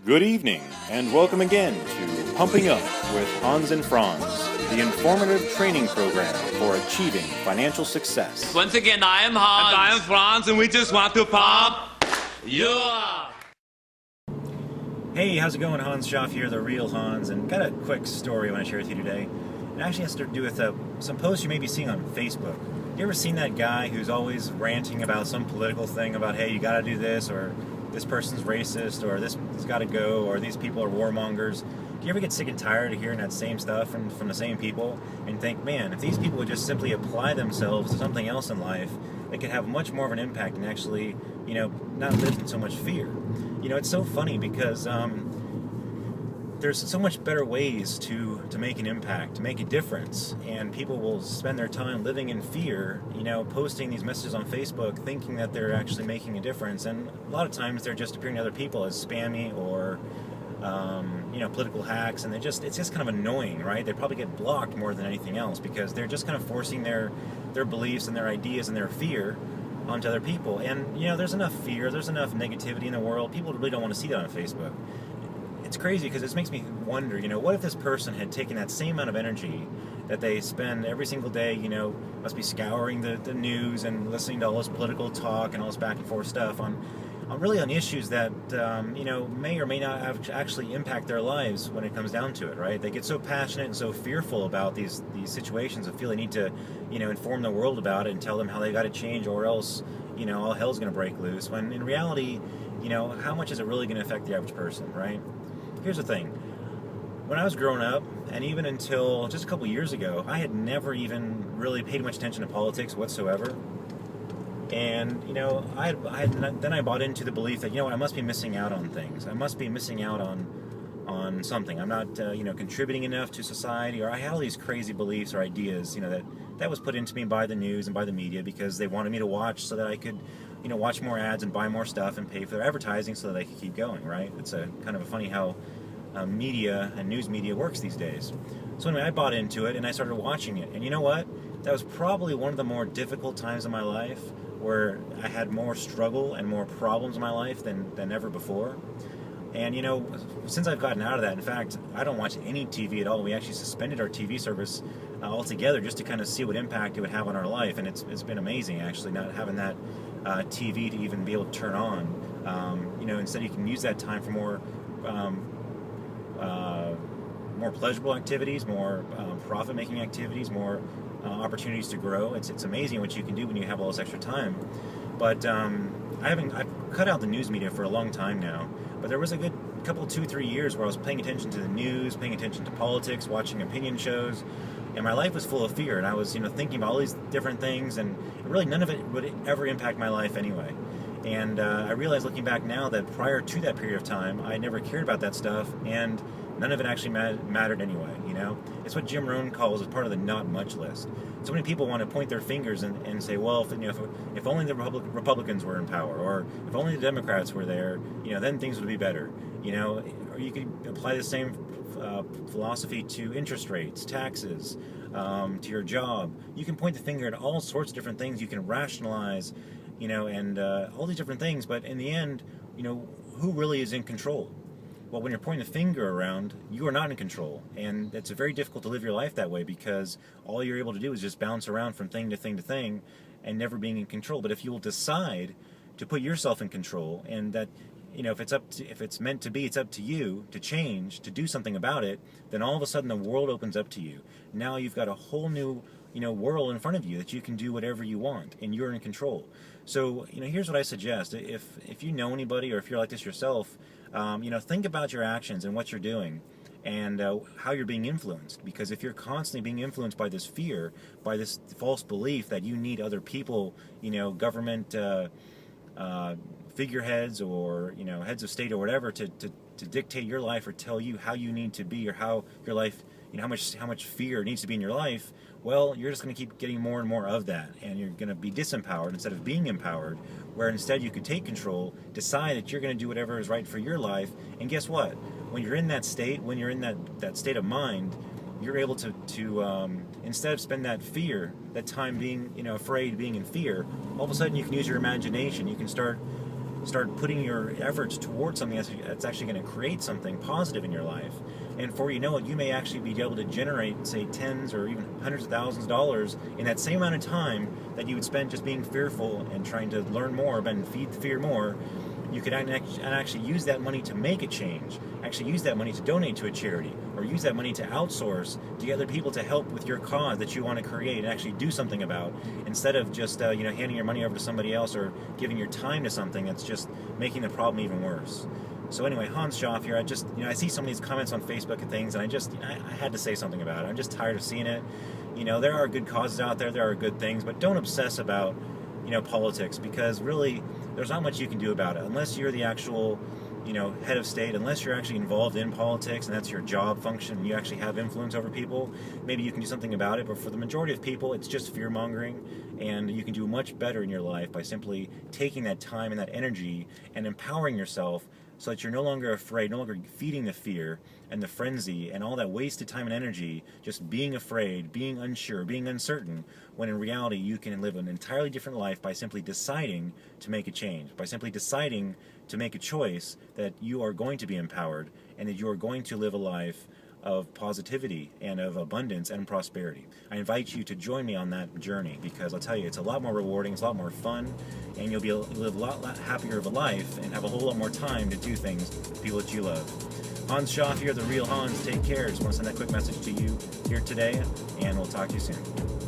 Good evening, and welcome again to Pumping Up with Hans and Franz, the informative training program for achieving financial success. Once again, I am Hans. And I am Franz, and we just want to pump you up. Hey, how's it going? Hans Schaff here, the real Hans, and got a quick story I want to share with you today. It actually has to do with some posts you may be seeing on Facebook. You ever seen that guy who's always ranting about some political thing about, hey, you gotta do this, or this person's racist, or this has gotta go, or these people are warmongers? Do you ever get sick and tired of hearing that same stuff from the same people and think, man, if these people would just simply apply themselves to something else in life, they could have much more of an impact and actually, not live in so much fear. It's so funny because there's so much better ways to make an impact, to make a difference, and people will spend their time living in fear, posting these messages on Facebook thinking that they're actually making a difference, and a lot of times they're just appearing to other people as spammy or political hacks, and it's just kind of annoying, right? They probably get blocked more than anything else because they're just kind of forcing their beliefs and their ideas and their fear onto other people. And there's enough fear, there's enough negativity in the world. People really don't want to see that on Facebook. It's crazy because this makes me wonder, what if this person had taken that same amount of energy that they spend every single day, must be scouring the news and listening to all this political talk and all this back and forth stuff on issues that, may or may not have actually impact their lives when it comes down to it, right? They get so passionate and so fearful about these situations and feel they need to, inform the world about it and tell them how they got to change or else, all hell's going to break loose. When in reality, how much is it really going to affect the average person, right? Here's the thing. When I was growing up, and even until just a couple years ago, I had never even really paid much attention to politics whatsoever. And, then I bought into the belief that, I must be missing out on things. I must be missing out on something. I'm not, contributing enough to society, or I had all these crazy beliefs or ideas, that was put into me by the news and by the media because they wanted me to watch so that I could, watch more ads and buy more stuff and pay for their advertising so that they could keep going, right? It's kind of funny how media and news media works these days. So anyway, I bought into it and I started watching it. And you know what? That was probably one of the more difficult times in my life where I had more struggle and more problems in my life than ever before. And since I've gotten out of that, in fact, I don't watch any TV at all. We actually suspended our TV service altogether just to kind of see what impact it would have on our life. And it's been amazing, actually, not having that TV to even be able to turn on. Instead you can use that time for more pleasurable activities, more profit-making activities, more opportunities to grow. It's amazing what you can do when you have all this extra time. But I've cut out the news media for a long time now. But there was a good couple, 2-3 years where I was paying attention to the news, paying attention to politics, watching opinion shows, and my life was full of fear. And I was, thinking about all these different things, and really none of it would ever impact my life anyway. And I realized looking back now that prior to that period of time, I never cared about that stuff, and none of it actually mattered anyway, It's what Jim Rohn calls as part of the not much list. So many people want to point their fingers and say, well, if only the Republicans were in power, or if only the Democrats were there, then things would be better, Or you could apply the same philosophy to interest rates, taxes, to your job. You can point the finger at all sorts of different things. You can rationalize, and all these different things. But in the end, who really is in control? Well, when you're pointing the finger around, you are not in control. And it's very difficult to live your life that way because all you're able to do is just bounce around from thing to thing to thing and never being in control. But if you will decide to put yourself in control, and that, if it's meant to be, it's up to you to change, to do something about it, then all of a sudden the world opens up to you. Now you've got a whole new world in front of you that you can do whatever you want, and you're in control. So, here's what I suggest. If you know anybody, or if you're like this yourself, think about your actions and what you're doing, and how you're being influenced. Because if you're constantly being influenced by this fear, by this false belief that you need other people, government figureheads, or heads of state or whatever to dictate your life or tell you how you need to be, or how your life, how much fear needs to be in your life, well, you're just going to keep getting more and more of that, and you're going to be disempowered instead of being empowered, where instead you could take control, decide that you're going to do whatever is right for your life, and guess what? When you're in that state, when you're in that state of mind, you're able to instead of spend that fear, that time being, afraid, being in fear, all of a sudden you can use your imagination. You can start start putting your efforts towards something that's actually going to create something positive in your life. And before you know it, you may actually be able to generate, say, tens or even hundreds of thousands of dollars in that same amount of time that you would spend just being fearful and trying to learn more and feed the fear more. You could actually use that money to make a change, actually use that money to donate to a charity, or use that money to outsource to get other people to help with your cause that you want to create and actually do something about, instead of just handing your money over to somebody else or giving your time to something that's just making the problem even worse. So anyway, Hans Schaff here. I see some of these comments on Facebook and things, and I had to say something about it. I'm just tired of seeing it. There are good causes out there. There are good things, but don't obsess about politics, because really there's not much you can do about it unless you're the actual head of state, unless you're actually involved in politics and that's your job function and you actually have influence over people. Maybe you can do something about it, but for the majority of people it's just fear mongering, and you can do much better in your life by simply taking that time and that energy and empowering yourself so that you're no longer afraid, no longer feeding the fear and the frenzy and all that wasted time and energy just being afraid, being unsure, being uncertain, when in reality you can live an entirely different life by simply deciding to make a change, by simply deciding to make a choice that you are going to be empowered and that you are going to live a life of positivity and of abundance and prosperity. I invite you to join me on that journey, because I'll tell you, it's a lot more rewarding, it's a lot more fun, and you'll live a lot happier of a life and have a whole lot more time to do things with people that you love. Hans Schaff here, the real Hans. Take care. Just want to send that quick message to you here today, and we'll talk to you soon.